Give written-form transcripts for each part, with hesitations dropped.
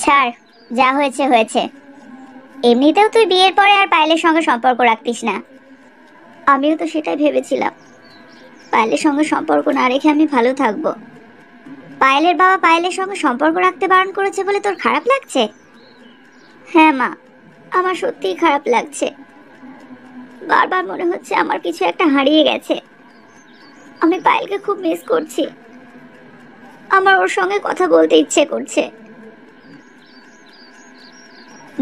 ছাড়, যা হয়েছে হয়েছে। এমনিতেও তুই বিয়ের পরে আর পায়েলের সঙ্গে সম্পর্ক রাখতিস না। আমিও তো সেটাই ভেবেছিলাম, পায়েলের সঙ্গে সম্পর্ক না রেখে আমি ভালো থাকবো। পায়েলের বাবা পায়েলের সঙ্গে সম্পর্ক রাখতে বারণ করেছে বলে তোর খারাপ লাগছে? হ্যাঁ মা, আমার সত্যিই খারাপ লাগছে। বারবার মনে হচ্ছে আমার কিছু একটা হারিয়ে গেছে। আমি পায়েলকে খুব মিস করছি। আমার ওর সঙ্গে কথা বলতে ইচ্ছে করছে।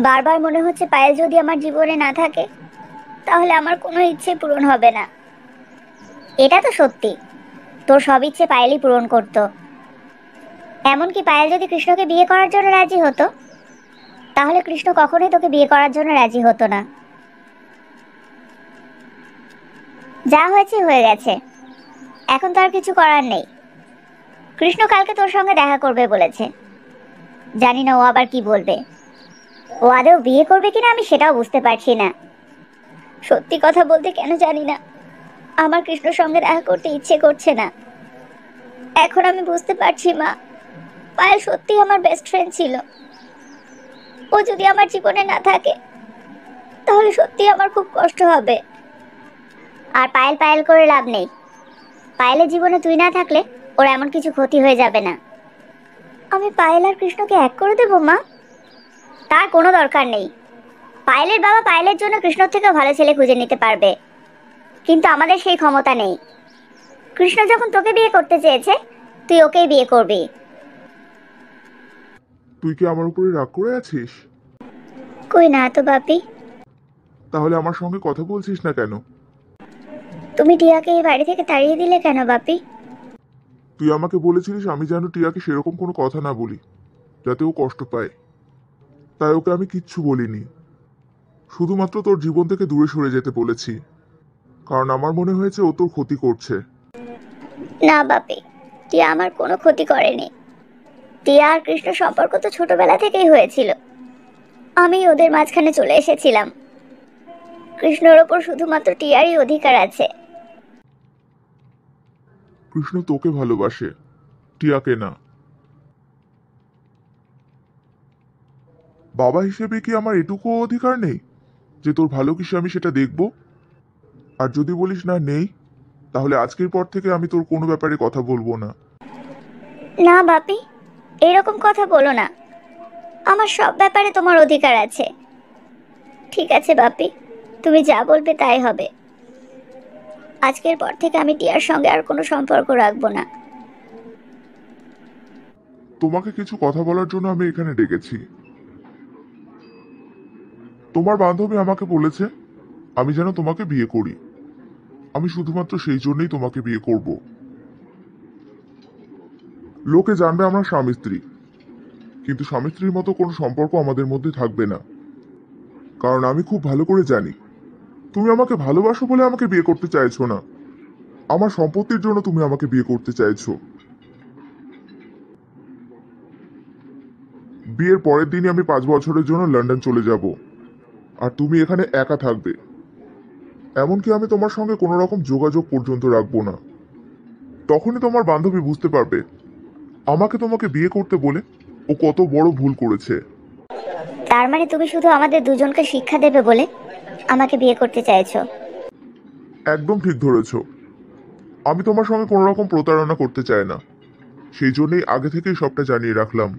বারবার মনে হচ্ছে পায়েল যদি আমার জীবনে না থাকে তাহলে আমার কোনো ইচ্ছে পূরণ হবে না। এটা তো সত্যি, তোর সব ইচ্ছে পায়েলই পূরণ করত। এমনকি পায়েল যদি কৃষ্ণকে বিয়ে করার জন্য রাজি হতো, তাহলে কৃষ্ণ কখনোই তোকে বিয়ে করার জন্য রাজি হতো না। যা হয়েছে হয়ে গেছে, এখন তো আর কিছু করার নেই। কৃষ্ণ কালকে তোর সঙ্গে দেখা করবে বলেছে। জানি না ও আবার কি বলবে। ও আদৌ বিয়ে করবে কিনা আমি সেটাও বুঝতে পারছি না। সত্যি কথা বলতে কেন জানি না, আমার কৃষ্ণর সঙ্গে দেখা করতে ইচ্ছে করছে না। এখন আমি বুঝতে পারছি মা, পায়েল সত্যি আমার বেস্ট ফ্রেন্ড ছিল। ও যদি আমার জীবনে না থাকে তাহলে সত্যি আমার খুব কষ্ট হবে। আর পায়েল পায়েল করে লাভ নেই। পায়েলের জীবনে তুই না থাকলে ওর এমন কিছু ক্ষতি হয়ে যাবে না। আমি পায়েল আর কৃষ্ণকে এক করে দেবো মা? তার কোনো দরকার নেই। পায়েলের বাবা পায়েলের জন্য কৃষ্ণর থেকেও ভালো ছেলে খুঁজে নিতে পারবে, কিন্তু আমাদের সেই ক্ষমতা নেই। কৃষ্ণ যখন তোকে বিয়ে করতে চেয়েছে, তুই ওকেই বিয়ে করবি। তুই কি আমার উপরে রাগ করে আছিস? কই না তো বাপি। তাহলে আমার সঙ্গে কথা বলছিস না কেন? তুমি টিয়াকে এই বাড়ি থেকে তাড়িয়ে দিলে কেন বাপি? তুই আমাকে বলেছিলিস আমি যেন টিয়াকে সেরকম কোনো কথা না বলি, যাতে ও কষ্ট পায়। তাই ওকে আমি কিচ্ছু বলিনি। শুধুমাত্র তোর জীবন থেকে দূরে সরে যেতে বলেছি, কারণ আমার মনে হয়েছে ও তোর ক্ষতি করছে। না বাপি, টিয়া আমার কোনো ক্ষতি করেনি। টিয়া আর কৃষ্ণ সম্পর্ক তো ছোটবেলা থেকেই হয়েছিল। আমি ওদের মাঝখানে চলে এসেছিলাম। কৃষ্ণর ওপর শুধুমাত্র টিয়ারই অধিকার আছে। কৃষ্ণ তোকে ভালোবাসে, টিয়াকে না। বাবা হিসেবে কি আমার এটুকু অধিকার নেই যে তোর ভালো কিসে আমি সেটা দেখব? আর যদি বলিস না নেই, তাহলে আজকের পর থেকে আমি তোর কোনো ব্যাপারে কথা বলবো না। না বাপি, এরকম কথা বলো না। আমার সব ব্যাপারে তোমার অধিকার আছে। ঠিক আছে বাপি, তুমি যা বলবে তাই হবে। আজকের পর থেকে আমি টিয়ার সঙ্গে আর কোনো সম্পর্ক রাখবো না। তোমাকে কিছু কথা বলার জন্য আমি এখানে ডেকেছি। তোমার বান্ধবী আমাকে বলেছে আমি যেন তোমাকে বিয়ে করি। আমি শুধুমাত্র সেই জন্যই তোমাকে বিয়ে করব। লোকে জানবে আমরা স্বামী স্ত্রী, কিন্তু স্বামী স্ত্রীর মতো কোনো সম্পর্ক আমাদের মধ্যে থাকবে না। কারণ আমি খুব ভালো করে জানি তুমি আমাকে ভালোবাসো বলে আমাকে বিয়ে করতে চাইছো না, আমার সম্পত্তির জন্য তুমি আমাকে বিয়ে করতে চাইছো। বিয়ের পরের দিনই আমি 5 বছরের জন্য লন্ডন চলে যাব, আর তুমি এখানে একা থাকবে। এমনকি আমি তোমার সঙ্গে কোনো রকম যোগাযোগ পর্যন্ত রাখবো না। তখনই তোমার বান্ধবী বুঝতে পারবে আমাকে তোমাকে বিয়ে করতে বলে ও কত বড় ভুল করেছে। তার মানে তুমি শুধু আমাদের দুজনকে শিক্ষা দেবে বলে আমাকে বিয়ে করতে চাইছো? একদম ঠিক ধরেছ। আমি তোমার সঙ্গে কোনো রকম প্রতারণা করতে চাই না, সেই জন্যই আগে থেকেই সবটা জানিয়ে রাখলাম।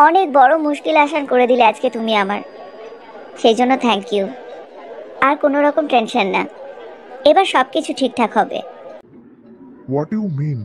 অনেক বড় মুশকিল আসান করে দিলে আজকে তুমি আমার, সেই জন্য থ্যাংক ইউ। আর কোনো রকম টেনশন না, এবার সবকিছু ঠিকঠাক হবে। What you mean?